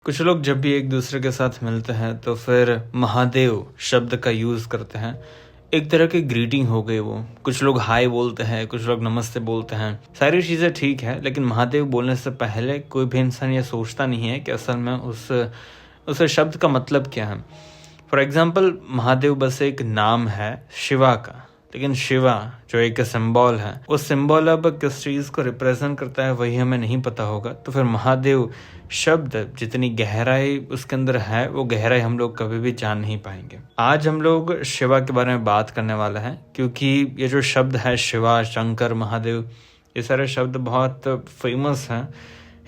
कुछ लोग जब भी एक दूसरे के साथ मिलते हैं तो फिर महादेव शब्द का यूज़ करते हैं। एक तरह की ग्रीटिंग हो गई वो। कुछ लोग हाय बोलते हैं, कुछ लोग नमस्ते बोलते हैं। सारी चीज़ें ठीक है, लेकिन महादेव बोलने से पहले कोई भी इंसान ये सोचता नहीं है कि असल में उस शब्द का मतलब क्या है। फॉर एग्जाम्पल, महादेव बस एक नाम है शिवा का, लेकिन शिवा जो एक सिंबल है, वो सिंबल अब किस चीज़ को रिप्रेजेंट करता है वही हमें नहीं पता होगा। तो फिर महादेव शब्द जितनी गहराई उसके अंदर है, वो गहराई हम लोग कभी भी जान नहीं पाएंगे। आज हम लोग शिवा के बारे में बात करने वाला है, क्योंकि ये जो शब्द है शिवा, शंकर, महादेव, ये सारे शब्द बहुत फेमस हैं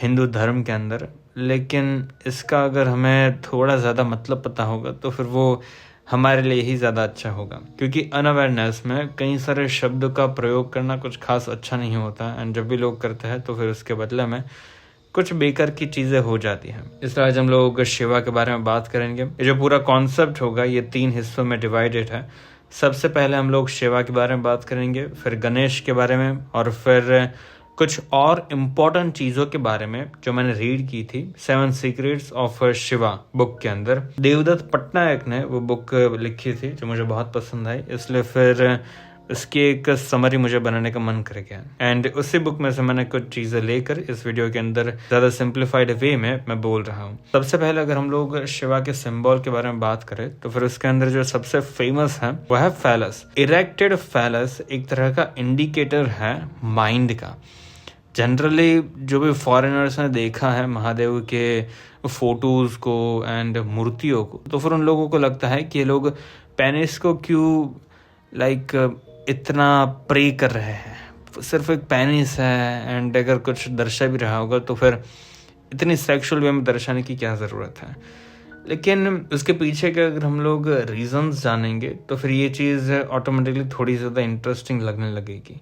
हिंदू धर्म के अंदर। लेकिन इसका अगर हमें थोड़ा ज़्यादा मतलब पता होगा तो फिर वो हमारे लिए ही ज़्यादा अच्छा होगा, क्योंकि अनअवेयरनेस में कई सारे शब्दों का प्रयोग करना कुछ खास अच्छा नहीं होता। एंड जब भी लोग करते हैं तो फिर उसके बदले में कुछ बेकार की चीज़ें हो जाती हैं। इसलिए आज हम लोग शिवा के बारे में बात करेंगे। ये जो पूरा कॉन्सेप्ट होगा ये 3 हिस्सों में डिवाइडेड है। सबसे पहले हम लोग शिवा के बारे में बात करेंगे, फिर गणेश के बारे में, और फिर कुछ और इम्पोर्टेंट चीज़ों के बारे में जो मैंने रीड की थी 7 सीक्रेट्स ऑफ शिवा बुक के अंदर। देवदत्त पटनायक ने वो बुक लिखी थी जो मुझे बहुत पसंद आई, इसलिए फिर इसकी एक समरी मुझे बनाने का मन कर गया। एंड उसी बुक में से मैंने कुछ चीज़ें लेकर इस वीडियो के अंदर ज़्यादा सिंप्लीफाइड वे में मैं बोल रहा हूँ। सबसे पहले अगर हम लोग शिवा के सिंबल के बारे में बात करें तो फिर उसके अंदर जो सबसे फेमस है वो है फैलस। इरेक्टेड फैलस एक तरह का इंडिकेटर है माइंड का। जनरली जो भी फॉरेनर्स ने देखा है महादेव के फोटोज़ को एंड मूर्तियों को, तो फिर उन लोगों को लगता है कि ये लोग पेनिस को क्यों इतना प्रे कर रहे हैं। सिर्फ एक पेनिस है, एंड अगर कुछ दर्शा भी रहा होगा तो फिर इतनी सेक्सुअल वे में दर्शाने की क्या ज़रूरत है। लेकिन उसके पीछे के अगर हम लोग रीजंस जानेंगे तो फिर ये चीज़ ऑटोमेटिकली थोड़ी ज़्यादा इंटरेस्टिंग लगने लगेगी।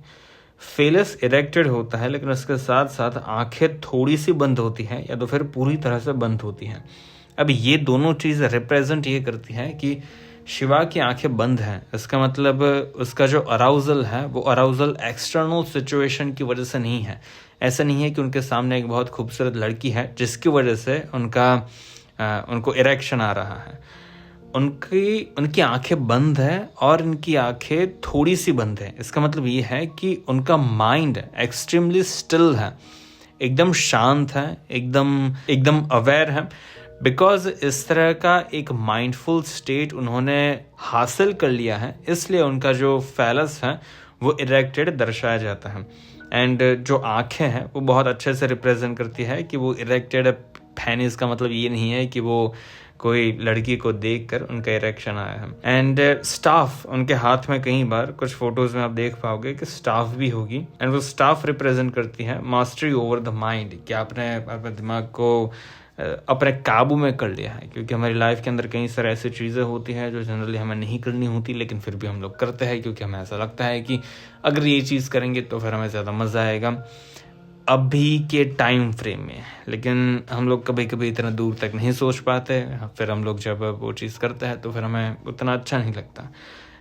फेलस इरेक्टेड होता है, लेकिन उसके साथ साथ आंखें थोड़ी सी बंद होती हैं या तो फिर पूरी तरह से बंद होती हैं। अब ये दोनों चीज़ रिप्रेजेंट ये करती हैं कि शिवा की आंखें बंद हैं। इसका मतलब उसका जो अराउजल है वो अराउजल एक्सटर्नल सिचुएशन की वजह से नहीं है। ऐसा नहीं है कि उनके सामने एक बहुत खूबसूरत लड़की है जिसकी वजह से उनको इरेक्शन आ रहा है। उनकी आंखें बंद है और उनकी आंखें थोड़ी सी बंद है। इसका मतलब ये है कि उनका माइंड एक्सट्रीमली स्टिल है, एकदम शांत है, एकदम अवेयर है। बिकॉज इस तरह का एक माइंडफुल स्टेट उन्होंने हासिल कर लिया है, इसलिए उनका जो फैलस है वो इरेक्टेड दर्शाया जाता है। एंड जो आंखें हैं वो बहुत अच्छे से रिप्रेजेंट करती है कि वो इरेक्टेड पेनिस का मतलब ये नहीं है कि वो कोई लड़की को देखकर उनका इरेक्शन आया है। एंड स्टाफ उनके हाथ में, कई बार कुछ फोटोज में आप देख पाओगे कि स्टाफ भी होगी, एंड वो स्टाफ रिप्रेजेंट करती है मास्टरी ओवर द माइंड, कि आपने अपने दिमाग को अपने काबू में कर लिया है। क्योंकि हमारी लाइफ के अंदर कई सारी ऐसी चीज़ें होती हैं जो जनरली हमें नहीं करनी होती, लेकिन फिर भी हम लोग करते हैं क्योंकि हमें ऐसा लगता है कि अगर ये चीज़ करेंगे तो फिर हमें ज़्यादा मज़ा आएगा अभी के टाइम फ्रेम में। लेकिन हम लोग कभी कभी इतना दूर तक नहीं सोच पाते, फिर हम लोग जब वो चीज़ करते हैं तो फिर हमें उतना अच्छा नहीं लगता।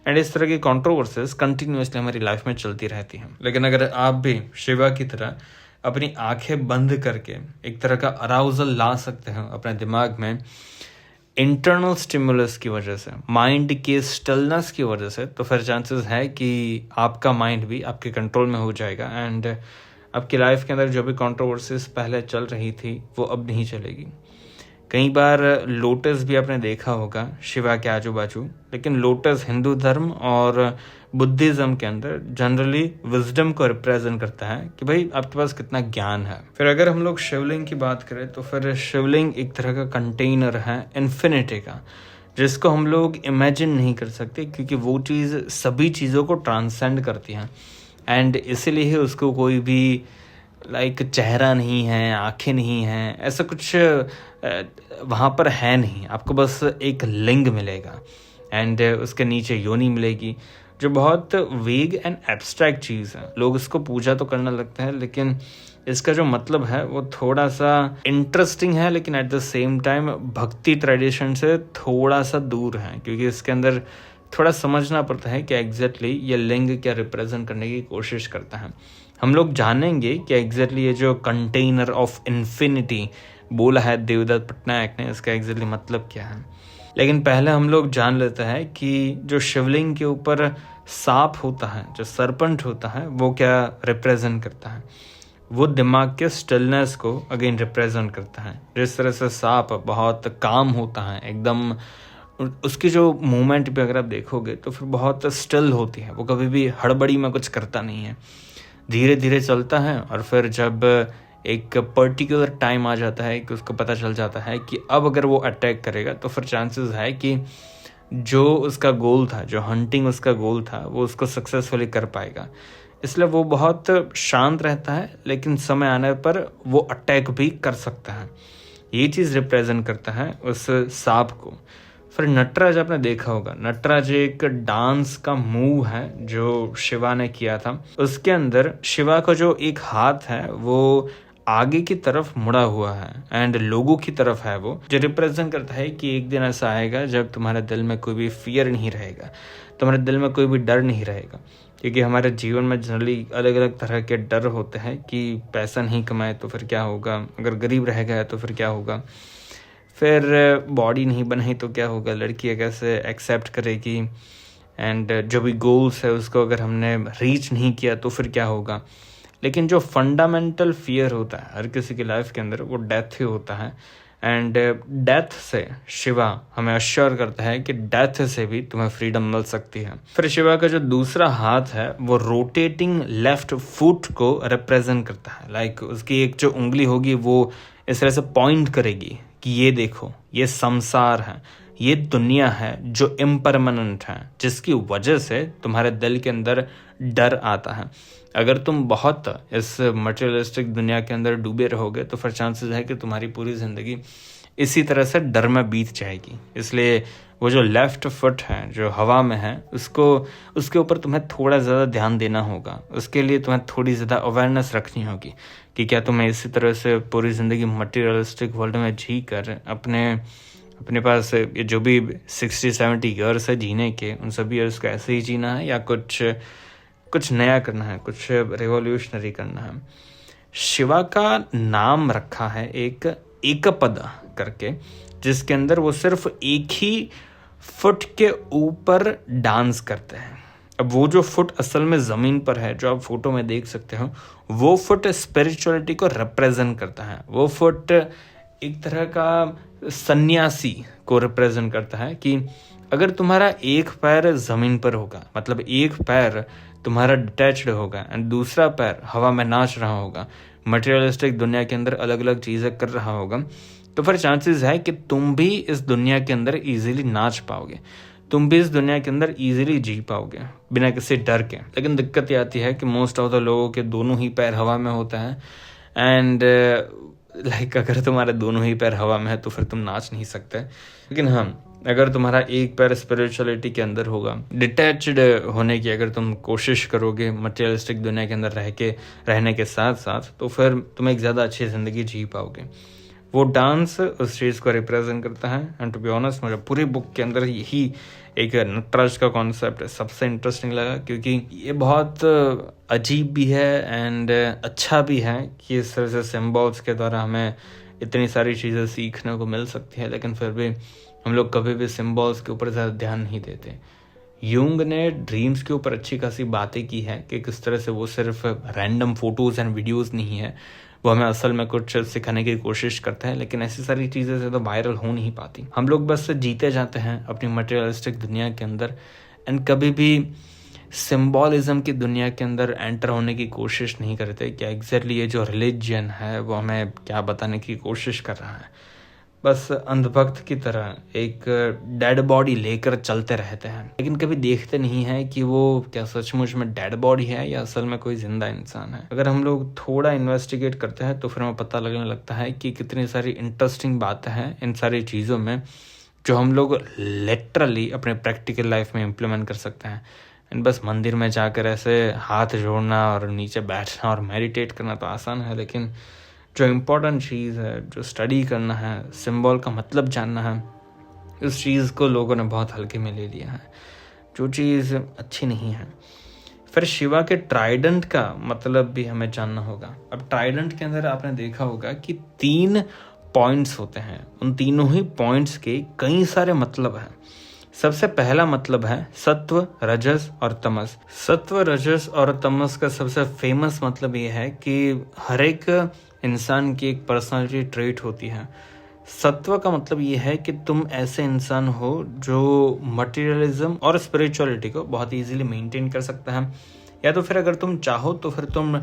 एंड इस तरह की कंट्रोवर्सीज कंटिन्यूसली हमारी लाइफ में चलती रहती हैं। लेकिन अगर आप भी शिवा की तरह अपनी आंखें बंद करके एक तरह का अराउजल ला सकते हैं अपने दिमाग में इंटरनल स्टिमुलस की वजह से, माइंड के स्टिलनेस की वजह से, तो फिर चांसेस है कि आपका माइंड भी आपके कंट्रोल में हो जाएगा। एंड आपकी लाइफ के अंदर जो भी कंट्रोवर्सीज पहले चल रही थी वो अब नहीं चलेगी। कई बार लोटस भी आपने देखा होगा शिवा के आजू बाजू, लेकिन लोटस हिंदू धर्म और बुद्धिज्म के अंदर जनरली विजडम को रिप्रेजेंट करता है कि भाई आपके पास कितना ज्ञान है। फिर अगर हम लोग शिवलिंग की बात करें तो फिर शिवलिंग एक तरह का कंटेनर है इन्फिनिटी का, जिसको हम लोग इमेजिन नहीं कर सकते, क्योंकि वो चीज़ सभी चीज़ों को ट्रांसेंड करती है। एंड इसीलिए उसको कोई भी चेहरा नहीं है, आंखें नहीं हैं, ऐसा कुछ वहाँ पर है नहीं। आपको बस एक लिंग मिलेगा एंड उसके नीचे योनि मिलेगी, जो बहुत वेग एंड एब्स्ट्रैक्ट चीज़ है। लोग इसको पूजा तो करने लगते हैं, लेकिन इसका जो मतलब है वो थोड़ा सा इंटरेस्टिंग है, लेकिन एट द सेम टाइम भक्ति ट्रेडिशन से थोड़ा सा दूर है, क्योंकि इसके अंदर थोड़ा समझना पड़ता है कि एग्जैक्टली ये लिंग क्या रिप्रेजेंट करने की कोशिश करता है। हम लोग जानेंगे कि एग्जैक्टली ये जो कंटेनर ऑफ इन्फिनिटी बोला है देवदत्त पटनायक ने, इसका एग्जैक्टली मतलब क्या है। लेकिन पहले हम लोग जान लेते हैं कि जो शिवलिंग के ऊपर सांप होता है, जो सरपेंट होता है, वो क्या रिप्रेजेंट करता है। वो दिमाग के स्टिलनेस को अगेन रिप्रेजेंट करता है। जिस तरह से सांप बहुत काम होता है एकदम, उसकी जो मूवमेंट भी अगर आप देखोगे तो फिर बहुत स्टिल होती है, वो कभी भी हड़बड़ी में कुछ करता नहीं है, धीरे धीरे चलता है। और फिर जब एक पर्टिकुलर टाइम आ जाता है कि उसको पता चल जाता है कि अब अगर वो अटैक करेगा तो फिर चांसेस है कि जो उसका गोल था, जो हंटिंग उसका गोल था, वो उसको सक्सेसफुली कर पाएगा। इसलिए वो बहुत शांत रहता है, लेकिन समय आने पर वो अटैक भी कर सकता है। ये चीज़ रिप्रेजेंट करता है उस सांप को। फिर नटराज आपने देखा होगा, नटराज एक डांस का मूव है जो शिवा ने किया था। उसके अंदर शिवा का जो एक हाथ है वो आगे की तरफ मुड़ा हुआ है एंड लोगों की तरफ है, वो जो रिप्रेजेंट करता है कि एक दिन ऐसा आएगा जब तुम्हारे दिल में कोई भी फियर नहीं रहेगा, तुम्हारे दिल में कोई भी डर नहीं रहेगा। क्योंकि हमारे जीवन में जनरली अलग अलग तरह के डर होते हैं कि पैसा नहीं कमाए तो फिर क्या होगा, अगर गरीब रह गया तो फिर क्या होगा, फिर बॉडी नहीं बनाई तो क्या होगा, लड़की कैसे एक्सेप्ट करेगी, एंड जो भी गोल्स है उसको अगर हमने रीच नहीं किया तो फिर क्या होगा। लेकिन जो फंडामेंटल फियर होता है हर किसी की लाइफ के अंदर, वो डेथ ही होता है। एंड डेथ से शिवा हमें अश्योर करता है कि डेथ से भी तुम्हें फ्रीडम मिल सकती है। फिर शिवा का जो दूसरा हाथ है वो रोटेटिंग लेफ्ट फुट को रिप्रेजेंट करता है। लाइक उसकी एक जो उंगली होगी वो इस तरह से पॉइंट करेगी कि ये देखो, ये संसार है, ये दुनिया है जो इम्परमानेंट है, जिसकी वजह से तुम्हारे दिल के अंदर डर आता है। अगर तुम बहुत इस मटेरियलिस्टिक दुनिया के अंदर डूबे रहोगे तो फिर चांसेस है कि तुम्हारी पूरी ज़िंदगी इसी तरह से डर में बीत जाएगी। इसलिए वो जो लेफ्ट फुट है जो हवा में है, उसके ऊपर तुम्हें थोड़ा ज़्यादा ध्यान देना होगा। उसके लिए तुम्हें थोड़ी ज़्यादा अवेयरनेस रखनी होगी कि क्या तुम्हें इसी तरह से पूरी ज़िंदगी मटेरियलिस्टिक वर्ल्ड में जी कर अपने पास ये जो भी 60-70 ईयर्स है जीने के, उन सभी ईयर्स को ऐसे ही जीना है या कुछ नया करना है, कुछ रिवॉल्यूशनरी करना है। शिवा का नाम रखा है एक पद करके, जिसके अंदर वो सिर्फ एक ही फुट के ऊपर डांस करते हैं। अब वो जो फुट असल में ज़मीन पर है, जो आप फोटो में देख सकते हो, वो फुट स्पिरिचुअलिटी को रिप्रेजेंट करता है। वो फुट एक तरह का सन्यासी को रिप्रेजेंट करता है कि अगर तुम्हारा एक पैर ज़मीन पर होगा, मतलब एक पैर तुम्हारा डिटैच्ड होगा एंड दूसरा पैर हवा में नाच रहा होगा, मटेरियलिस्टिक दुनिया के अंदर अलग अलग चीज़ें कर रहा होगा, तो फिर चांसेस है कि तुम भी इस दुनिया के अंदर इजीली नाच पाओगे, तुम भी इस दुनिया के अंदर इजीली जी पाओगे बिना किसी डर के। लेकिन दिक्कत ये आती है कि मोस्ट ऑफ द लोगों के दोनों ही पैर हवा में होता है एंड लाइक अगर तुम्हारे दोनों ही पैर हवा में है तो फिर तुम नाच नहीं सकते। लेकिन हाँ, अगर तुम्हारा एक पैर स्पिरिचुअलिटी के अंदर होगा, डिटैच्ड होने की अगर तुम कोशिश करोगे मटेरियलिस्टिक दुनिया के अंदर रहने के साथ साथ, तो फिर तुम एक ज़्यादा अच्छी ज़िंदगी जी पाओगे। वो डांस उस चीज़ को रिप्रेजेंट करता है। एंड टू बी ऑनेस्ट, मुझे पूरी बुक के अंदर यही एक नटराज का कॉन्सेप्ट सबसे इंटरेस्टिंग लगा, क्योंकि ये बहुत अजीब भी है एंड अच्छा भी है कि इस तरह से सिम्बॉल्स के द्वारा हमें इतनी सारी चीज़ें सीखने को मिल सकती है। लेकिन फिर भी हम लोग कभी भी सिम्बॉल्स के ऊपर ज़्यादा ध्यान नहीं देते। यूंग ने ड्रीम्स के ऊपर अच्छी खासी बातें की है कि किस तरह से वो सिर्फ रैंडम फोटोज़ एंड वीडियोज़ नहीं है, वो हमें असल में कुछ सिखाने की कोशिश करते हैं। लेकिन ऐसी सारी चीज़ें से तो वायरल हो नहीं पाती। हम लोग बस जीते जाते हैं अपनी मटेरियलिस्टिक दुनिया के अंदर एंड कभी भी सिम्बॉलिज्म की दुनिया के अंदर एंटर होने की कोशिश नहीं करते। क्या एग्जैक्टली ये जो रिलीजन है वो हमें क्या बताने की कोशिश कर रहा है। बस अंधभक्त की तरह एक डेड बॉडी लेकर चलते रहते हैं, लेकिन कभी देखते नहीं है कि वो क्या सचमुच में डेड बॉडी है या असल में कोई जिंदा इंसान है। अगर हम लोग थोड़ा इन्वेस्टिगेट करते हैं तो फिर हमें पता लगने लगता है कि कितनी सारी इंटरेस्टिंग बातें हैं इन सारी चीज़ों में, जो हम लोग लिटरली अपने प्रैक्टिकल लाइफ में इम्प्लीमेंट कर सकते हैं। एंड बस मंदिर में जाकर ऐसे हाथ जोड़ना और नीचे बैठना और मेडिटेट करना तो आसान है, लेकिन जो इम्पोर्टेंट चीज़ है, जो स्टडी करना है, सिंबल का मतलब जानना है, इस चीज़ को लोगों ने बहुत हल्के में ले लिया है, जो चीज़ अच्छी नहीं है। फिर शिवा के ट्राइडेंट का मतलब भी हमें जानना होगा। अब ट्राइडेंट के अंदर आपने देखा होगा कि 3 पॉइंट्स होते हैं, उन तीनों ही पॉइंट्स के कई सारे मतलब हैं। सबसे पहला मतलब है सत्व, रजस और तमस। सत्व, रजस और तमस का सबसे फेमस मतलब ये है कि हर एक इंसान की एक पर्सनालिटी ट्रेट होती है। सत्व का मतलब ये है कि तुम ऐसे इंसान हो जो मटेरियलिज्म और स्पिरिचुअलिटी को बहुत इजीली मेंटेन कर सकता है, या तो फिर अगर तुम चाहो तो फिर तुम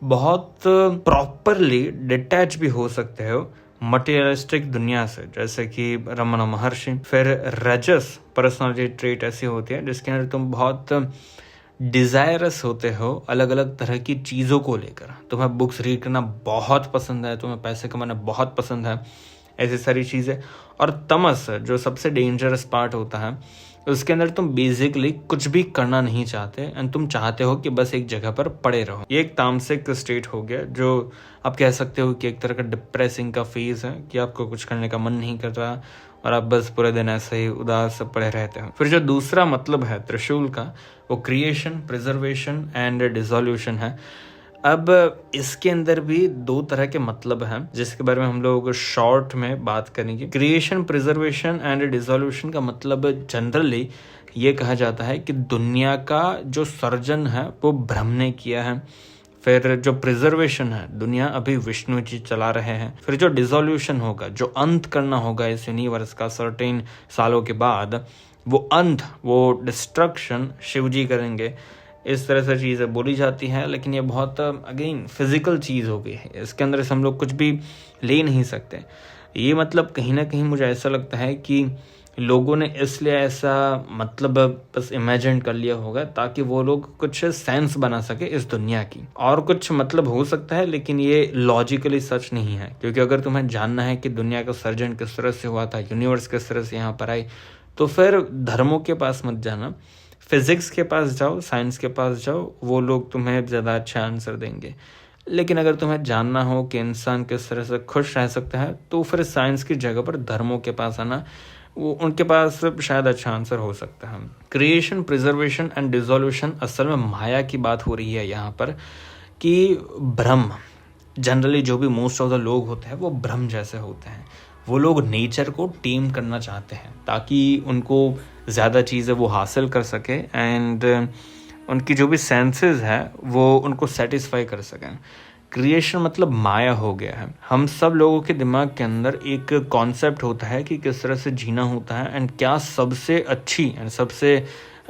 बहुत प्रॉपरली डिटैच भी हो सकते हो मटेरियलिस्टिक दुनिया से, जैसे कि रमन महर्षि। फिर रजस पर्सनालिटी ट्रेट ऐसी होती है जिसके अंदर तुम बहुत डिजायरस होते हो अलग अलग तरह की चीज़ों को लेकर। तुम्हें बुक्स रीड करना बहुत पसंद है, तुम्हें पैसे कमाना बहुत पसंद है, ऐसी सारी चीज़ें। और तमस जो सबसे डेंजरस पार्ट होता है, उसके अंदर तुम बेसिकली कुछ भी करना नहीं चाहते एंड तुम चाहते हो कि बस एक जगह पर पड़े रहो। ये एक तामसिक स्टेट हो गया, जो आप कह सकते हो कि एक तरह का डिप्रेसिंग का फेज है कि आपको कुछ करने का मन नहीं कर रहा और आप बस पूरे दिन ऐसे ही उदास पड़े रहते हो। फिर जो दूसरा मतलब है त्रिशूल का, वो क्रिएशन, प्रिजर्वेशन एंड डिसोल्यूशन है। अब इसके अंदर भी दो तरह के मतलब हैं जिसके बारे में हम लोग शॉर्ट में बात करेंगे। क्रिएशन, प्रिजर्वेशन एंड डिसोल्यूशन का मतलब जनरली ये कहा जाता है कि दुनिया का जो सर्जन है वो ब्रह्म ने किया है। फिर जो प्रिजर्वेशन है, दुनिया अभी विष्णु जी चला रहे हैं। फिर जो डिसोल्यूशन होगा, जो अंत करना होगा इस यूनिवर्स का सर्टेन सालों के बाद, वो अंत, वो डिस्ट्रक्शन शिव जी करेंगे। इस तरह से चीज़ें बोली जाती हैं, लेकिन ये बहुत अगेन फिजिकल चीज़ हो गई है, इसके अंदर से हम लोग कुछ भी ले नहीं सकते। ये मतलब कहीं ना कहीं मुझे ऐसा लगता है कि लोगों ने इसलिए ऐसा मतलब बस इमेजिन कर लिया होगा ताकि वो लोग कुछ सेंस बना सके इस दुनिया की। और कुछ मतलब हो सकता है, लेकिन ये लॉजिकली सच नहीं है, क्योंकि अगर तुम्हें जानना है कि दुनिया का सर्जन किस तरह से हुआ था, यूनिवर्स किस तरह से यहाँ पर आई, तो फिर धर्मों के पास मत जाना, फिजिक्स के पास जाओ, साइंस के पास जाओ, वो लोग तुम्हें ज़्यादा अच्छा आंसर देंगे। लेकिन अगर तुम्हें जानना हो कि इंसान किस तरह से खुश रह सकता है, तो फिर साइंस की जगह पर धर्मों के पास आना, वो उनके पास शायद अच्छा आंसर हो सकता है। क्रिएशन, प्रिजर्वेशन एंड डिसोल्यूशन, असल में माया की बात हो रही है यहाँ पर कि ब्रह्म, जनरली जो भी मोस्ट ऑफ द लोग होते हैं वो ब्रह्म जैसे होते हैं। वो लोग नेचर को टेम करना चाहते हैं ताकि उनको ज़्यादा चीज़ें वो हासिल कर सके एंड उनकी जो भी सेंसेस है वो उनको सेटिस्फाई कर सकें। क्रिएशन मतलब माया हो गया है। हम सब लोगों के दिमाग के अंदर एक कॉन्सेप्ट होता है कि किस तरह से जीना होता है एंड क्या सबसे अच्छी एंड सबसे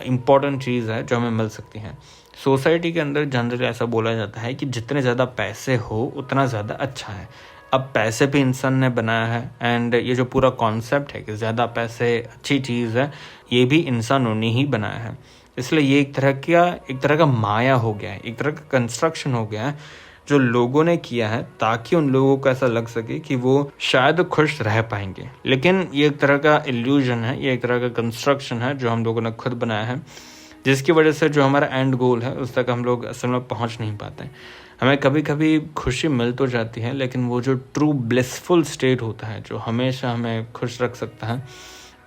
इम्पॉर्टेंट चीज़ है जो हमें मिल सकती है। सोसाइटी के अंदर जनरली ऐसा बोला जाता है कि जितने ज़्यादा पैसे हो उतना ज़्यादा अच्छा है। अब पैसे भी इंसान ने बनाया है एंड ये जो पूरा कॉन्सेप्ट है कि ज़्यादा पैसे अच्छी चीज़ है, ये भी इंसानों ने ही बनाया है। इसलिए ये एक तरह का माया हो गया है, एक तरह का कंस्ट्रक्शन हो गया है जो लोगों ने किया है ताकि उन लोगों को ऐसा लग सके कि वो शायद खुश रह पाएंगे। लेकिन ये एक तरह का इल्यूजन है, ये एक तरह का कंस्ट्रक्शन है जो हम लोगों ने खुद बनाया है, जिसकी वजह से जो हमारा एंड गोल है उस तक हम लोग असल में पहुंच नहीं पाते। हमें कभी कभी खुशी मिल तो जाती है, लेकिन वो जो ट्रू ब्लिसफुल स्टेट होता है जो हमेशा हमें खुश रख सकता है,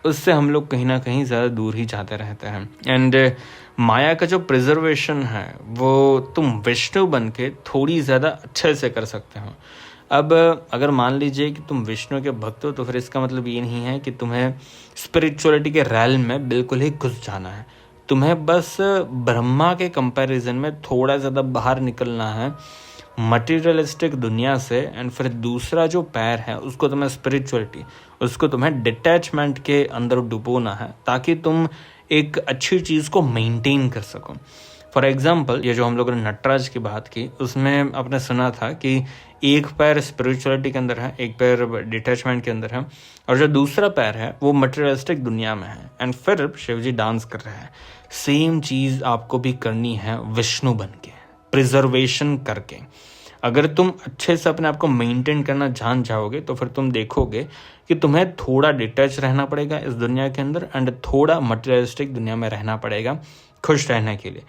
उससे हम लोग कहीं ना कहीं ज़्यादा दूर ही जाते रहते हैं। एंड माया का जो प्रिजर्वेशन है वो तुम विष्णु बन के थोड़ी ज़्यादा अच्छे से कर सकते हो। अब अगर मान लीजिए कि तुम विष्णु के भक्त हो, तो फिर इसका मतलब ये नहीं है कि तुम्हें स्पिरिचुअलिटी के रैल्म में बिल्कुल ही घुस जाना है। तुम्हें बस ब्रह्मा के कंपैरिजन में थोड़ा ज़्यादा बाहर निकलना है मटेरियलिस्टिक दुनिया से, एंड फिर दूसरा जो पैर है उसको तुम्हें स्पिरिचुअलिटी, उसको तुम्हें डिटैचमेंट के अंदर डुबोना है ताकि तुम एक अच्छी चीज़ को मेंटेन कर सको। फॉर एग्जाम्पल, ये जो हम लोगों ने नटराज की बात की, उसमें आपने सुना था कि एक पैर स्पिरिचुअलिटी के अंदर है, एक पैर डिटैचमेंट के अंदर है, और जो दूसरा पैर है वो मटेरियलिस्टिक दुनिया में है। एंड फिर शिवजी डांस कर रहे हैं। सेम चीज़ आपको भी करनी है विष्णु बन के, प्रिजर्वेशन करके। अगर तुम अच्छे से अपने आप को मेंटेन करना जान जाओगे तो फिर तुम देखोगे कि तुम्हें थोड़ा डिटैच रहना पड़ेगा इस दुनिया के अंदर एंड थोड़ा मटेरियलिस्टिक दुनिया में रहना पड़ेगा खुश रहने के लिए।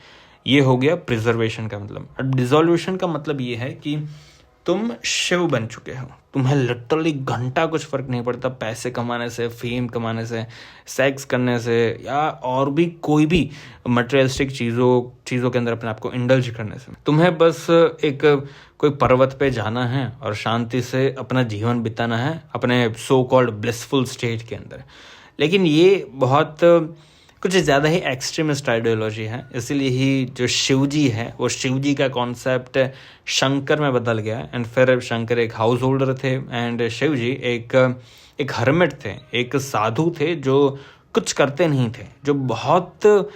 ये हो गया प्रिजर्वेशन का मतलब। अब डिसोल्यूशन का मतलब ये है कि तुम शिव बन चुके हो। तुम्हें लिटरली घंटा कुछ फर्क नहीं पड़ता पैसे कमाने से, फेम कमाने से, सेक्स करने से, या और भी कोई भी मटेरियलिस्टिक चीज़ों के अंदर अपने आप को इंडल्ज करने से। तुम्हें बस एक कोई पर्वत पे जाना है और शांति से अपना जीवन बिताना है अपने सो कॉल्ड ब्लिसफुल स्टेट के अंदर। लेकिन ये बहुत कुछ ज़्यादा ही एक्सट्रीमिस्ट आइडियोलॉजी है, इसीलिए ही जो शिव जी है वो शिव जी का कॉन्सेप्ट शंकर में बदल गया। एंड फिर शंकर एक हाउस होल्डर थे एंड शिव जी एक हर्मिट थे, एक साधु थे जो कुछ करते नहीं थे, जो बहुत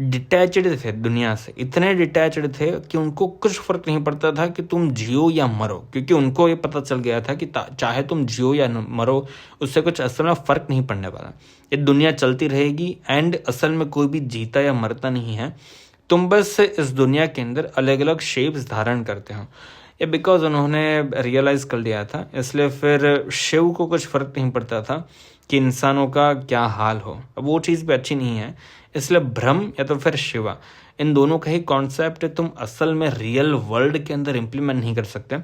डिटैचड थे दुनिया से। इतने डिटैचड थे कि उनको कुछ फर्क नहीं पड़ता था कि तुम जियो या मरो, क्योंकि उनको ये पता चल गया था कि चाहे तुम जियो या मरो उससे कुछ असल में फ़र्क नहीं पड़ने वाला। ये दुनिया चलती रहेगी एंड असल में कोई भी जीता या मरता नहीं है। तुम बस इस दुनिया के अंदर अलग अलग शेप्स धारण करते हो। ये बिकॉज उन्होंने रियलाइज़ कर लिया था, इसलिए फिर शिव को कुछ फ़र्क नहीं पड़ता था कि इंसानों का क्या हाल हो। अब वो चीज़ भी अच्छी नहीं है, इसलिए ब्रह्म या तो फिर शिवा, इन दोनों का ही कॉन्सेप्ट तुम असल में रियल वर्ल्ड के अंदर इम्प्लीमेंट नहीं कर सकते।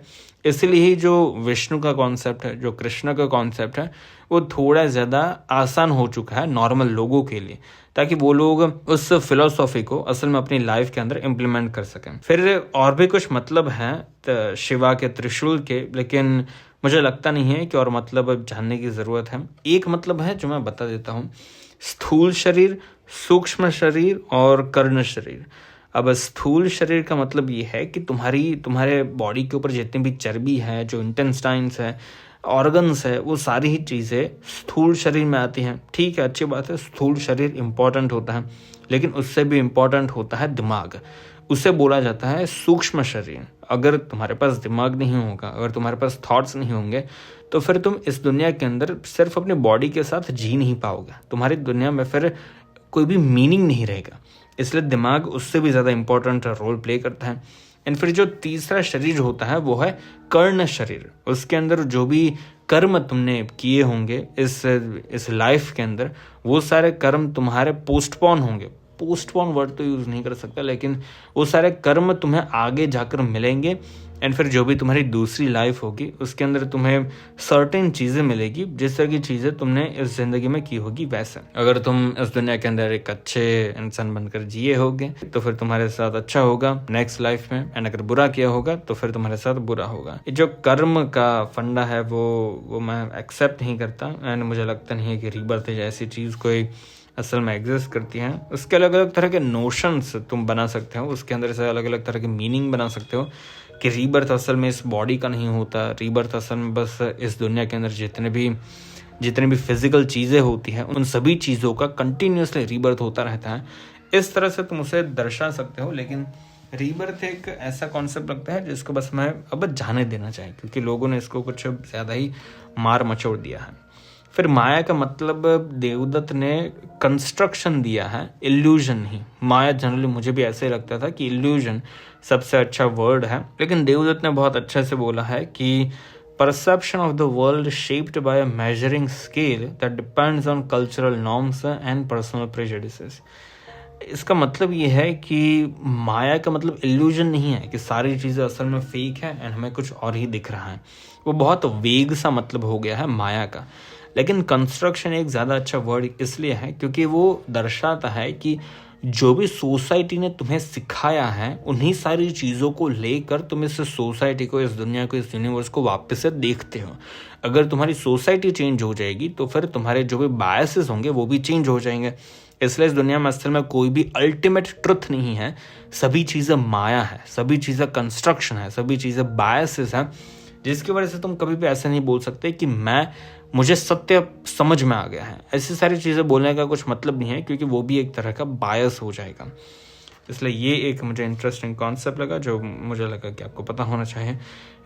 इसलिए ही जो विष्णु का कॉन्सेप्ट है, जो कृष्ण का कॉन्सेप्ट है, वो थोड़ा ज़्यादा आसान हो चुका है नॉर्मल लोगों के लिए, ताकि वो लोग उस फिलोसॉफी को असल में अपनी लाइफ के अंदर इम्प्लीमेंट कर सकें। फिर और भी कुछ मतलब हैं शिवा के त्रिशूल के, लेकिन मुझे लगता नहीं है कि और मतलब अब जानने की ज़रूरत है। एक मतलब है जो मैं बता देता हूँ, स्थूल शरीर, सूक्ष्म शरीर और कर्ण शरीर। अब स्थूल शरीर का मतलब ये है कि तुम्हारे बॉडी के ऊपर जितनी भी चर्बी है, जो इंटेस्टाइन्स है, ऑर्गन्स है, वो सारी ही चीज़ें स्थूल शरीर में आती हैं। ठीक है, अच्छी बात है, स्थूल शरीर इम्पॉर्टेंट होता है, लेकिन उससे भी इम्पॉर्टेंट होता है दिमाग। उसे बोला जाता है सूक्ष्म शरीर। अगर तुम्हारे पास दिमाग नहीं होगा, अगर तुम्हारे पास थॉट्स नहीं होंगे, तो फिर तुम इस दुनिया के अंदर सिर्फ अपनी बॉडी के साथ जी नहीं पाओगे। तुम्हारी दुनिया में फिर कोई भी मीनिंग नहीं रहेगा। इसलिए दिमाग उससे भी ज़्यादा इंपॉर्टेंट रोल प्ले करता है। एंड फिर जो तीसरा शरीर होता है वो है कर्ण शरीर। उसके अंदर जो भी कर्म तुमने किए होंगे इस लाइफ के अंदर, वो सारे कर्म तुम्हारे पोस्टपोन होंगे। पोस्टपोन वर्ड तो यूज़ नहीं कर सकता, लेकिन वो सारे कर्म तुम्हें आगे जाकर मिलेंगे। एंड फिर जो भी तुम्हारी दूसरी लाइफ होगी उसके अंदर तुम्हें सर्टेन चीज़ें मिलेगी, जिस तरह की चीज़ें तुमने इस ज़िंदगी में की होगी वैसे। अगर तुम इस दुनिया के अंदर एक अच्छे इंसान बनकर जिए होगे तो फिर तुम्हारे साथ अच्छा होगा नेक्स्ट लाइफ में, एंड अगर बुरा किया होगा तो फिर तुम्हारे साथ बुरा होगा। ये जो कर्म का फंडा है वो मैं एक्सेप्ट नहीं करता, एंड मुझे लगता नहीं है कि रीबर्थ जैसी चीज़ कोई असल में एग्जिस्ट करती हैं। उसके अलग अलग तरह के नोशंस तुम बना सकते हो, उसके अंदर से अलग अलग तरह के मीनिंग बना सकते हो कि रीबर्थ असल में इस बॉडी का नहीं होता। रीबर्थ असल में बस इस दुनिया के अंदर जितने भी फिजिकल चीज़ें होती हैं उन सभी चीज़ों का कंटिन्यूसली रीबर्थ होता रहता है। इस तरह से तुम उसे दर्शा सकते हो। लेकिन रीबर्थ एक ऐसा कॉन्सेप्ट लगता है जिसको बस मैं अब जाने देना चाहिए, क्योंकि लोगों ने इसको कुछ ज़्यादा ही मार मचोड़ दिया है। फिर माया का मतलब देवदत्त ने कंस्ट्रक्शन दिया है, इल्यूजन नहीं। माया जनरली मुझे भी ऐसे लगता था कि इल्यूजन सबसे अच्छा वर्ड है, लेकिन देवदत्त ने बहुत अच्छे से बोला है कि perception of the world shaped by a measuring scale that depends on cultural norms and personal prejudices. इसका मतलब ये है कि माया का मतलब इल्यूजन नहीं है कि सारी चीज़ें असल में फेक है एंड हमें कुछ और ही दिख रहा है। वो बहुत वेग सा मतलब हो गया है माया का। लेकिन कंस्ट्रक्शन एक ज़्यादा अच्छा वर्ड इसलिए है क्योंकि वो दर्शाता है कि जो भी सोसाइटी ने तुम्हें सिखाया है उन्हीं सारी चीज़ों को लेकर तुम इस सोसाइटी को, इस दुनिया को, इस यूनिवर्स को वापस से देखते हो। अगर तुम्हारी सोसाइटी चेंज हो जाएगी तो फिर तुम्हारे जो भी बायसेस होंगे वो भी चेंज हो जाएंगे। इसलिए इस दुनिया में असल में कोई भी अल्टीमेट ट्रुथ नहीं है। सभी चीज़ें माया है, सभी चीज़ें कंस्ट्रक्शन है, सभी चीज़ें बायसेस हैं, जिसकी वजह से तुम कभी भी ऐसा नहीं बोल सकते कि मुझे सत्य समझ में आ गया है। ऐसी सारी चीज़ें बोलने का कुछ मतलब नहीं है, क्योंकि वो भी एक तरह का बायस हो जाएगा। इसलिए ये एक मुझे इंटरेस्टिंग कॉन्सेप्ट लगा जो मुझे लगा कि आपको पता होना चाहिए।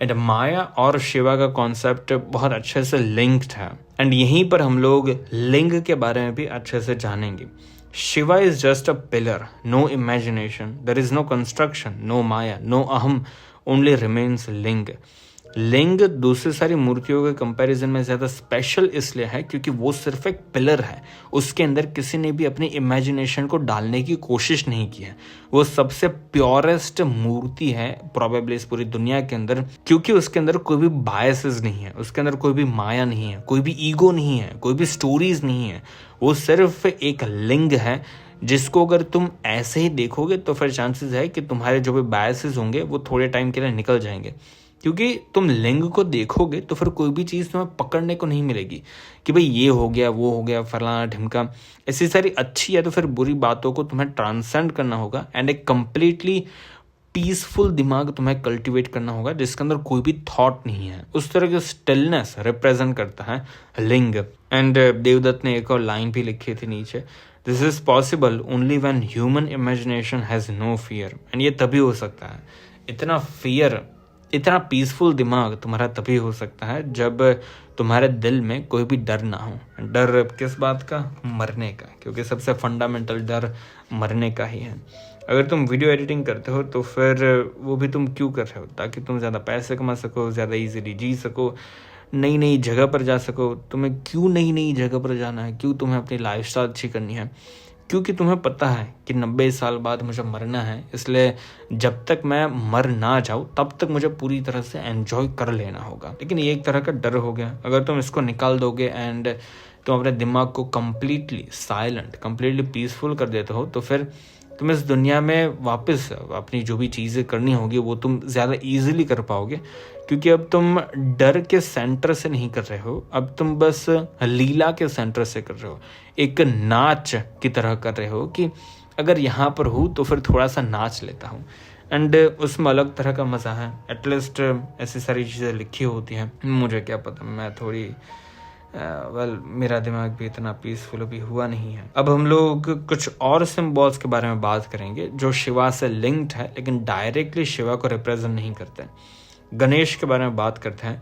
एंड माया और शिवा का कॉन्सेप्ट बहुत अच्छे से लिंक्ड है, एंड यहीं पर हम लोग लिंग के बारे में भी अच्छे से जानेंगे। Shiva is just a pillar, no imagination, there is no construction, no maya, no aham, only remains ling. लिंग दूसरी सारी मूर्तियों के कंपैरिजन में ज़्यादा स्पेशल इसलिए है क्योंकि वो सिर्फ एक पिलर है, उसके अंदर किसी ने भी अपनी इमेजिनेशन को डालने की कोशिश नहीं की है। वो सबसे प्योरेस्ट मूर्ति है प्रोबेबली इस पूरी दुनिया के अंदर, क्योंकि उसके अंदर कोई भी बायसेस नहीं है, उसके अंदर कोई भी माया नहीं है, कोई भी ईगो नहीं है, कोई भी स्टोरीज नहीं है। वो सिर्फ एक लिंग है जिसको अगर तुम ऐसे ही देखोगे तो फिर चांसेस है कि तुम्हारे जो भी बायसेस होंगे वो थोड़े टाइम के लिए निकल जाएंगे, क्योंकि तुम लिंग को देखोगे तो फिर कोई भी चीज़ तुम्हें पकड़ने को नहीं मिलेगी कि भाई ये हो गया, वो हो गया, फलाना ढिमका। ऐसी सारी अच्छी या तो फिर बुरी बातों को तुम्हें ट्रांसेंड करना होगा एंड एक कंप्लीटली पीसफुल दिमाग तुम्हें कल्टीवेट करना होगा जिसके अंदर कोई भी थॉट नहीं है। उस तरह की स्टिलनेस रिप्रेजेंट करता है लिंग। एंड देवदत्त ने एक और लाइन भी लिखी थी नीचे, this is possible only when human imagination has no fear. And ये तभी हो सकता है, इतना फियर, इतना पीसफुल दिमाग तुम्हारा तभी हो सकता है जब तुम्हारे दिल में कोई भी डर ना हो। डर किस बात का? मरने का, क्योंकि सबसे फंडामेंटल डर मरने का ही है। अगर तुम वीडियो एडिटिंग करते हो तो फिर वो भी तुम क्यों कर रहे हो? ताकि तुम ज़्यादा पैसे कमा सको, ज़्यादा इजीली जी सको, नई नई जगह पर जा सको। तुम्हें क्यों नई नई जगह पर जाना है? क्यों तुम्हें अपनी लाइफस्टाइल अच्छी करनी है? क्योंकि तुम्हें पता है कि 90 साल बाद मुझे मरना है, इसलिए जब तक मैं मर ना जाऊँ तब तक मुझे पूरी तरह से एंजॉय कर लेना होगा। लेकिन ये एक तरह का डर हो गया। अगर तुम इसको निकाल दोगे एंड तुम अपने दिमाग को कम्प्लीटली साइलेंट, कम्प्लीटली पीसफुल कर देते हो तो फिर तुम इस दुनिया में वापस अपनी जो भी चीज़ें करनी होगी वो तुम ज़्यादा ईजिली कर पाओगे, क्योंकि अब तुम डर के सेंटर से नहीं कर रहे हो, अब तुम बस लीला के सेंटर से कर रहे हो। एक नाच की तरह कर रहे हो कि अगर यहाँ पर हूँ तो फिर थोड़ा सा नाच लेता हूँ। एंड उसमें अलग तरह का मज़ा है। एटलीस्ट ऐसी सारी चीज़ें लिखी होती हैं। मुझे क्या पता, मैं थोड़ी मेरा दिमाग भी इतना पीसफुल अभी हुआ नहीं है। अब हम लोग कुछ और सिम्बॉल्स के बारे में बात करेंगे जो शिवा से लिंक्ड है लेकिन डायरेक्टली शिवा को रिप्रेजेंट नहीं करते। गणेश के बारे में बात करते हैं।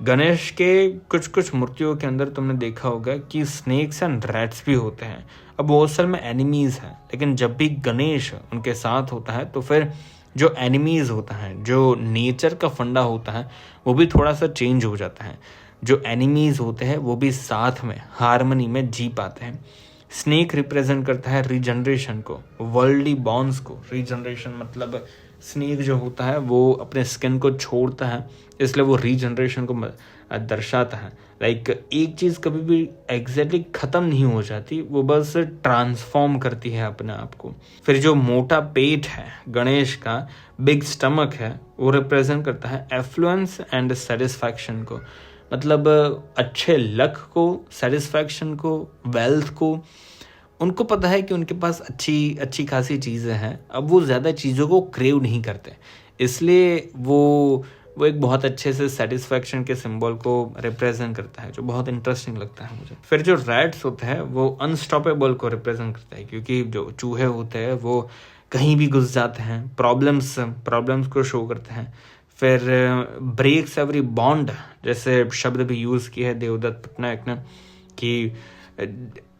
गणेश के कुछ कुछ मूर्तियों के अंदर तुमने देखा होगा कि स्नेक्स एंड रैट्स भी होते हैं। अब वो असल में एनिमीज हैं, लेकिन जब भी गणेश उनके साथ होता है तो फिर जो एनिमीज होता है, जो नेचर का फंडा होता है, वो भी थोड़ा सा चेंज हो जाता है। जो एनिमीज होते हैं वो भी साथ में हार्मनी में जी पाते हैं। स्नेक रिप्रेजेंट करता है रीजनरेशन को, वर्ल्डली बॉन्ड्स को। रीजनरेशन मतलब स्नेक जो होता है वो अपने स्किन को छोड़ता है, इसलिए वो रीजनरेशन को दर्शाता है। लाइक एक चीज़ कभी भी एग्जैक्टली ख़त्म नहीं हो जाती, वो बस ट्रांसफॉर्म करती है अपने आप को। फिर जो मोटा पेट है गणेश का, बिग स्टमक है, वो रिप्रेजेंट करता है एफ्लुएंस एंड सेटिस्फैक्शन को। मतलब अच्छे लक को, सेटिस्फैक्शन को, वेल्थ को। उनको पता है कि उनके पास अच्छी अच्छी खासी चीज़ें हैं, अब वो ज़्यादा चीज़ों को क्रेव नहीं करते, इसलिए वो एक बहुत अच्छे से सेटिस्फैक्शन के सिंबल को रिप्रेजेंट करता है, जो बहुत इंटरेस्टिंग लगता है मुझे। फिर जो रैट्स होते हैं वो अनस्टॉपेबल को रिप्रेजेंट करता है, क्योंकि जो चूहे होते हैं वो कहीं भी घुस जाते हैं, प्रॉब्लम्स को शो करते हैं। फिर ब्रेक्स एवरी बॉन्ड जैसे शब्द भी यूज़ किया है देवदत्त पटनायक ने कि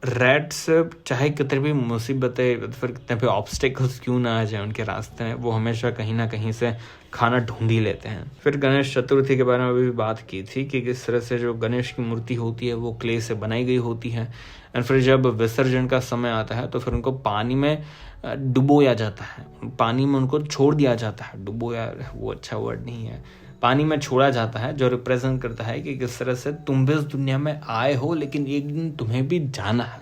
रैट्स चाहे कितनी भी मुसीबतें, फिर कितने भी ऑब्स्टिकल्स क्यों ना आ जाए उनके रास्ते में, वो हमेशा कहीं ना कहीं से खाना ढूंढ ही लेते हैं। फिर गणेश चतुर्थी के बारे में भी बात की थी कि किस तरह से जो गणेश की मूर्ति होती है वो क्ले से बनाई गई होती है, एंड फिर जब विसर्जन का समय आता है तो फिर उनको पानी में डुबोया जाता है, पानी में उनको छोड़ दिया जाता है। डुबोया वो अच्छा वर्ड नहीं है, पानी में छोड़ा जाता है, जो रिप्रेजेंट करता है कि किस तरह से तुम भी इस दुनिया में आए हो लेकिन एक दिन तुम्हें भी जाना है।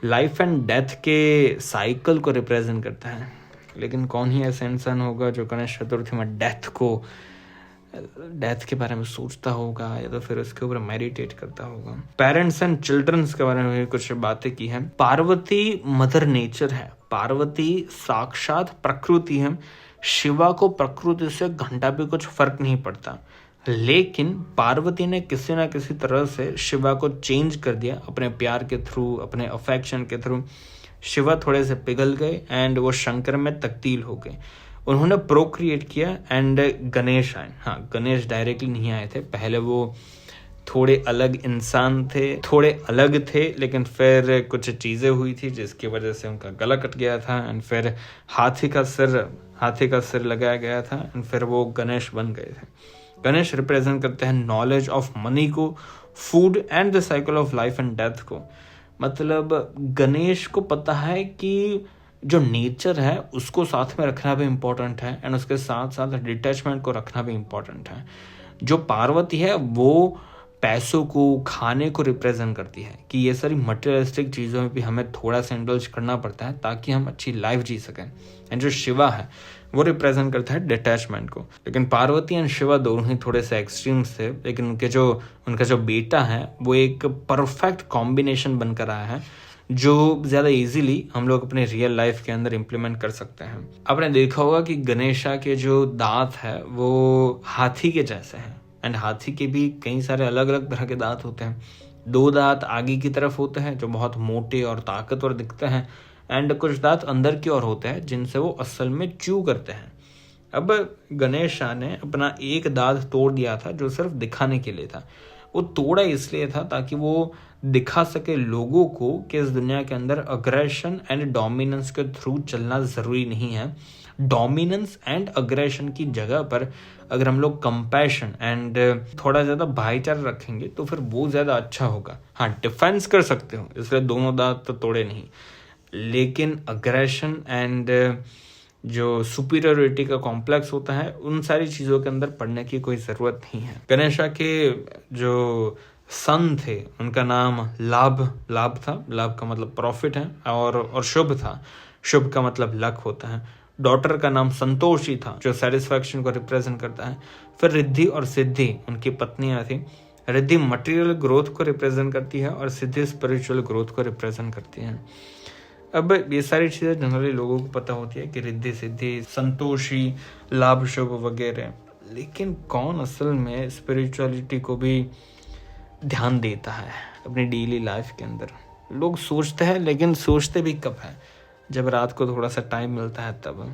लाइफ एंड डेथ के साइकिल को रिप्रेजेंट करता है, लेकिन कौन ही ऐसा इंसान होगा जो गणेश चतुर्थी में डेथ के बारे में सोचता होगा या तो फिर उसके ऊपर मेडिटेट करता होगा। पेरेंट्स एंड चिल्ड्रंस के बारे में भी कुछ बातें की हैं। पार्वती मदर नेचर है, पार्वती साक्षात प्रकृति है। शिवा को प्रकृति से घंटा भी कुछ फर्क नहीं पड़ता, लेकिन पार्वती ने किसी ना किसी तरह से शिवा को चेंज कर दिया अपने प्यार के थ्रू, अपने अफेक्शन के थ्रू। शिवा थोड़े से पिघल गए एंड वो शंकर में तब्दील हो गए। उन्होंने प्रोक्रिएट किया एंड गणेश आए। हाँ, गणेश डायरेक्टली नहीं आए थे, पहले वो थोड़े अलग इंसान थे, थोड़े अलग थे, लेकिन फिर कुछ चीज़ें हुई थी जिसकी वजह से उनका गला कट गया था एंड फिर हाथी का सिर लगाया गया था एंड फिर वो गणेश बन गए थे। गणेश रिप्रेजेंट करते हैं नॉलेज ऑफ मनी को, food and the cycle of life and death को। मतलब गणेश को पता है कि जो नेचर है उसको साथ में रखना भी इम्पोर्टेंट है एंड उसके साथ साथ डिटैचमेंट को रखना भी इम्पोर्टेंट है। जो पार्वती है वो पैसों को, खाने को रिप्रेजेंट करती है कि ये सारी मटेरियलिस्टिक चीज़ों में भी हमें थोड़ा सा इंडल्ज करना पड़ता है ताकि हम अच्छी लाइफ जी सकें। एंड जो शिवा है वो रिप्रेजेंट करता है डिटैचमेंट को। लेकिन पार्वती एंड शिवा दोनों ही थोड़े से एक्सट्रीम्स थे, लेकिन उनका जो बेटा है वो एक परफेक्ट कॉम्बिनेशन बनकर आया है जो ज़्यादा इजीली हम लोग अपने रियल लाइफ के अंदर इम्प्लीमेंट कर सकते हैं। आपने देखा होगा कि गणेशा के जो दांत है वो हाथी के जैसे हैं एंड हाथी के भी कई सारे अलग अलग तरह के दांत होते हैं। 2 दांत आगे की तरफ होते हैं जो बहुत मोटे और ताकतवर दिखते हैं एंड कुछ दांत अंदर की ओर होते हैं जिनसे वो असल में च्यू करते हैं। अब गणेशा ने अपना एक दांत तोड़ दिया था जो सिर्फ दिखाने के लिए था। वो तोड़ा इसलिए था ताकि वो दिखा सके लोगों को कि इस दुनिया के अंदर अग्रेशन एंड डोमिनेंस के थ्रू चलना ज़रूरी नहीं है। डोमिनेंस एंड अग्रेशन की जगह पर अगर हम लोग कंपैशन एंड थोड़ा ज़्यादा भाईचारा रखेंगे तो फिर वो ज़्यादा अच्छा होगा। हाँ, डिफेंस कर सकते हो इसलिए दोनों दांत तो तोड़े नहीं, लेकिन अग्रेशन एंड जो सुपीरियरिटी का कॉम्प्लेक्स होता है उन सारी चीज़ों के अंदर पढ़ने की कोई ज़रूरत नहीं है। गणेशा के जो सन थे उनका नाम लाभ था। लाभ का मतलब प्रॉफिट है और शुभ था। शुभ का मतलब लक होता है। डॉटर का नाम संतोषी था जो सेटिस्फैक्शन को रिप्रेजेंट करता है। फिर रिद्धि और सिद्धि उनकी पत्नियां थी। रिद्धि मटेरियल ग्रोथ को रिप्रेजेंट करती है और सिद्धि स्पिरिचुअल ग्रोथ को रिप्रेजेंट करती है। अब ये सारी चीज़ें जनरली लोगों को पता होती है कि रिद्धि सिद्धि, संतोषी, लाभ शुभ वगैरह, लेकिन कौन असल में स्पिरिचुअलिटी को भी ध्यान देता है अपनी डेली लाइफ के अंदर? लोग सोचते हैं, लेकिन सोचते भी कब है? जब रात को थोड़ा सा टाइम मिलता है तब।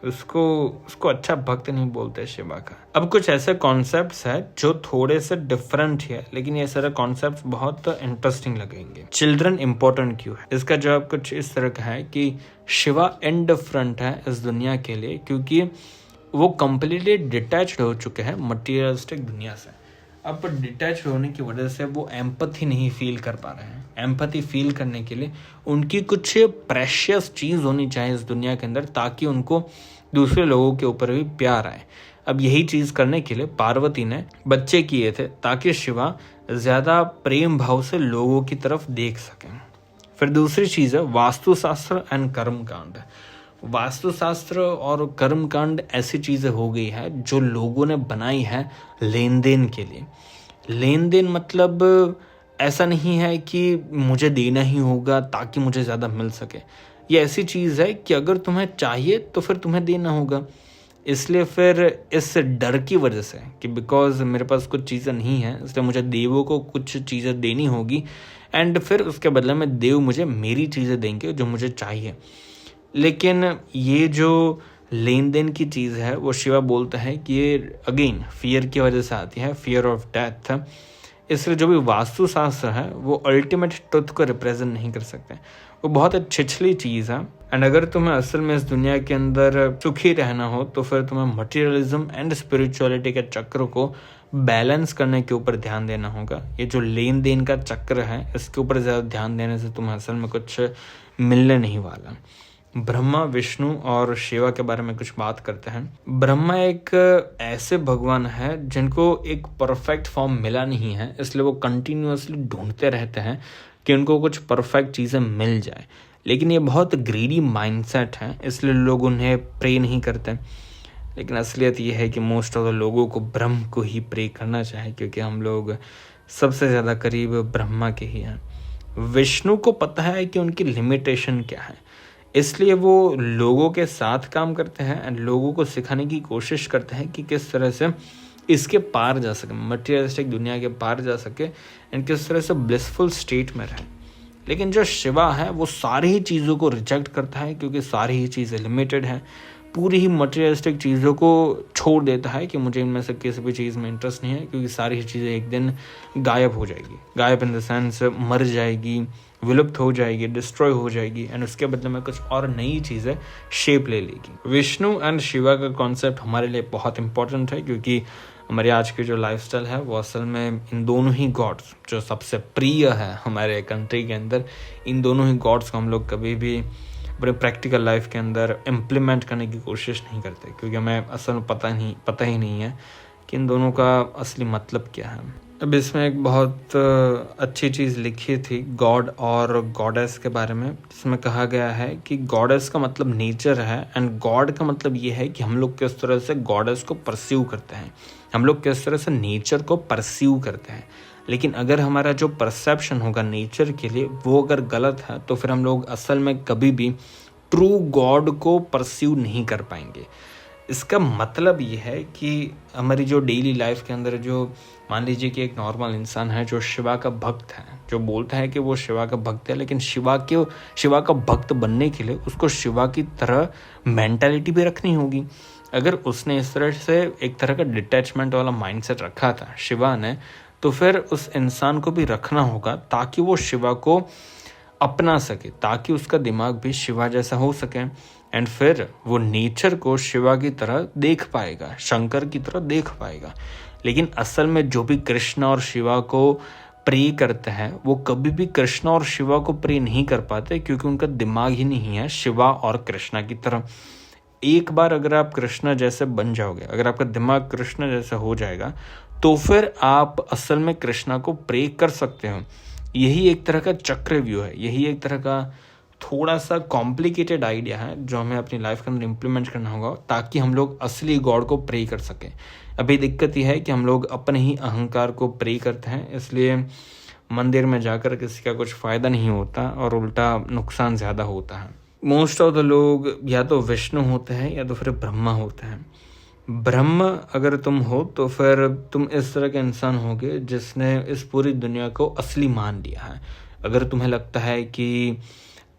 उसको अच्छा भक्त नहीं बोलते शिवा का। अब कुछ ऐसे कॉन्सेप्ट्स है जो थोड़े से डिफरेंट है, लेकिन ये सारे कॉन्सेप्ट्स बहुत इंटरेस्टिंग लगेंगे। चिल्ड्रन इंपॉर्टेंट क्यों है? इसका जवाब कुछ इस तरह का है कि शिवा इंडिफरेंट है इस दुनिया के लिए क्योंकि वो कंप्लीटली डिटैच्ड हो चुके हैं मटीरियलिस्टिक दुनिया से। अब डिटैच होने की वजह से वो एम्पैथी नहीं फील कर पा रहे हैं। एम्पैथी फील करने के लिए उनकी कुछ प्रेशियस चीज़ होनी चाहिए इस दुनिया के अंदर ताकि उनको दूसरे लोगों के ऊपर भी प्यार आए। अब यही चीज़ करने के लिए पार्वती ने बच्चे किए थे ताकि शिवा ज़्यादा प्रेम भाव से लोगों की तरफ देख सकें। फिर दूसरी चीज़ है वास्तुशास्त्र एंड कर्मकांड। वास्तुशास्त्र और कर्मकांड ऐसी चीज़ें हो गई है जो लोगों ने बनाई है लेन देन के लिए। लेन देन मतलब ऐसा नहीं है कि मुझे देना ही होगा ताकि मुझे ज़्यादा मिल सके। ये ऐसी चीज़ है कि अगर तुम्हें चाहिए तो फिर तुम्हें देना होगा। इसलिए फिर इस डर की वजह से कि बिकॉज मेरे पास कुछ चीज़ें नहीं हैं इसलिए मुझे देवों को कुछ चीज़ें देनी होगी एंड फिर उसके बदले में देव मुझे मेरी चीज़ें देंगे जो मुझे चाहिए। लेकिन ये जो लेन देन की चीज़ है वो शिवा बोलता है कि ये अगेन फियर की वजह से आती है, फियर ऑफ डेथ। इसलिए जो भी वास्तुशास्त्र है वो अल्टीमेट ट्रुथ को रिप्रेजेंट नहीं कर सकते। वो बहुत छिछली चीज़ है एंड अगर तुम्हें असल में इस दुनिया के अंदर सुखी रहना हो तो फिर तुम्हें मटेरियलिज्म एंड स्पिरिचुअलिटी के चक्र को बैलेंस करने के ऊपर ध्यान देना होगा। ये जो लेन देन का चक्र है इसके ऊपर ज़्यादा ध्यान देने से तुम्हें असल में कुछ मिलने नहीं वाला। ब्रह्मा, विष्णु और शिवा के बारे में कुछ बात करते हैं। ब्रह्मा एक ऐसे भगवान है जिनको एक परफेक्ट फॉर्म मिला नहीं है, इसलिए वो कंटिन्यूअसली ढूंढते रहते हैं कि उनको कुछ परफेक्ट चीज़ें मिल जाए। लेकिन ये बहुत ग्रीडी माइंडसेट है इसलिए लोग उन्हें प्रे नहीं करते। लेकिन असलियत ये है कि मोस्ट ऑफ द लोगों को ब्रह्म को ही प्रे करना चाहिए क्योंकि हम लोग सबसे ज़्यादा करीब ब्रह्मा के ही हैं। विष्णु को पता है कि उनकी लिमिटेशन क्या है, इसलिए वो लोगों के साथ काम करते हैं एंड लोगों को सिखाने की कोशिश करते हैं कि किस तरह से इसके पार जा सके, मटेरियलिस्टिक दुनिया के पार जा सके एंड किस तरह से ब्लिसफुल स्टेट में रहे। लेकिन जो शिवा है वो सारी ही चीज़ों को रिजेक्ट करता है क्योंकि सारी ही चीज़ें लिमिटेड हैं। पूरी ही मटेरियलिस्टिक चीज़ों को छोड़ देता है कि मुझे इनमें से किसी भी चीज़ में इंटरेस्ट नहीं है क्योंकि सारी ही चीज़ें एक दिन गायब हो जाएगी। गायब इन द सेंस मर जाएगी, विलुप्त हो जाएगी, डिस्ट्रॉय हो जाएगी एंड उसके बदले में कुछ और नई चीज़ें शेप ले लेगी। विष्णु एंड शिवा का कॉन्सेप्ट हमारे लिए बहुत इंपॉर्टेंट है क्योंकि हमारी आज की जो लाइफस्टाइल है वो असल में इन दोनों ही गॉड्स जो सबसे प्रिय है हमारे कंट्री के अंदर, इन दोनों ही गॉड्स को हम लोग कभी भी अपने प्रैक्टिकल लाइफ के अंदर इम्प्लीमेंट करने की कोशिश नहीं करते, क्योंकि हमें असल में पता ही नहीं है कि इन दोनों का असली मतलब क्या है। अब इसमें एक बहुत अच्छी चीज़ लिखी थी गॉड और गॉडेस के बारे में, जिसमें कहा गया है कि गॉडेस का मतलब नेचर है एंड गॉड का मतलब ये है कि हम लोग किस तरह से गॉडेस को परस्यू करते हैं, हम लोग किस तरह से नेचर को परस्यू करते हैं। लेकिन अगर हमारा जो परसेप्शन होगा नेचर के लिए वो अगर गलत है तो फिर हम लोग असल में कभी भी ट्रू गॉड को परस्यू नहीं कर पाएंगे। इसका मतलब ये है कि हमारी जो डेली लाइफ के अंदर जो मान लीजिए कि एक नॉर्मल इंसान है जो शिवा का भक्त है, जो बोलता है कि वो शिवा का भक्त है, लेकिन शिवा का भक्त बनने के लिए उसको शिवा की तरह मेंटालिटी भी रखनी होगी। अगर उसने इस तरह से एक तरह का डिटैचमेंट वाला माइंडसेट रखा था शिवा ने, तो फिर उस इंसान को भी रखना होगा ताकि वो शिवा को अपना सके, ताकि उसका दिमाग भी शिवा जैसा हो सके एंड फिर वो नेचर को शिवा की तरह देख पाएगा, शंकर की तरह देख पाएगा। लेकिन असल में जो भी कृष्ण और शिवा को प्रे करते हैं वो कभी भी कृष्ण और शिवा को प्रे नहीं कर पाते, क्योंकि उनका दिमाग ही नहीं है शिवा और कृष्णा की तरह। एक बार अगर आप कृष्णा जैसे बन जाओगे, अगर आपका दिमाग कृष्णा जैसा हो जाएगा, तो फिर आप असल में कृष्णा को प्रे कर सकते हो। यही एक तरह का चक्रव्यूह है, यही एक तरह का थोड़ा सा कॉम्प्लिकेटेड आइडिया है जो हमें अपनी लाइफ के अंदर इम्प्लीमेंट करना होगा ताकि हम लोग असली गॉड को प्रे कर सकें। अभी दिक्कत यह है कि हम लोग अपने ही अहंकार को प्रे करते हैं, इसलिए मंदिर में जाकर किसी का कुछ फ़ायदा नहीं होता और उल्टा नुकसान ज़्यादा होता है। मोस्ट ऑफ द लोग या तो विष्णु होते हैं या तो फिर ब्रह्मा होते हैं। ब्रह्म अगर तुम हो तो फिर तुम इस तरह के इंसान होगे जिसने इस पूरी दुनिया को असली मान लिया है। अगर तुम्हें लगता है कि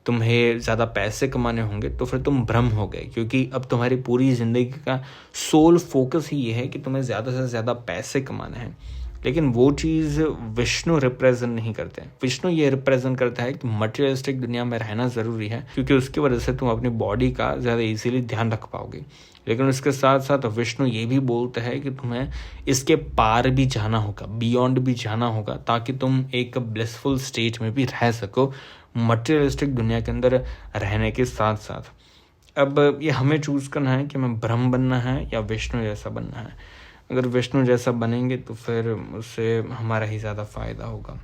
तुम्हें ज़्यादा पैसे कमाने होंगे तो फिर तुम ब्रह्म हो गए, क्योंकि अब तुम्हारी पूरी ज़िंदगी का सोल फोकस ही ये है कि तुम्हें ज़्यादा से ज़्यादा पैसे कमाने हैं। लेकिन वो चीज़ विष्णु रिप्रेजेंट नहीं करते हैं। विष्णु ये रिप्रेजेंट करता है कि मटेरियलिस्टिक दुनिया में रहना ज़रूरी है, क्योंकि उसकी वजह से तुम अपनी बॉडी का ज़्यादा इजीली ध्यान रख पाओगे। लेकिन उसके साथ साथ विष्णु ये भी बोलता है कि तुम्हें इसके पार भी जाना होगा, बियॉन्ड भी जाना होगा, ताकि तुम एक ब्लिसफुल स्टेट में भी रह सको मटेरियलिस्टिक दुनिया के अंदर रहने के साथ साथ। अब ये हमें चूज़ करना है कि हमें ब्रह्म बनना है या विष्णु जैसा बनना है। अगर विष्णु जैसा बनेंगे तो फिर उससे हमारा ही ज़्यादा फ़ायदा होगा।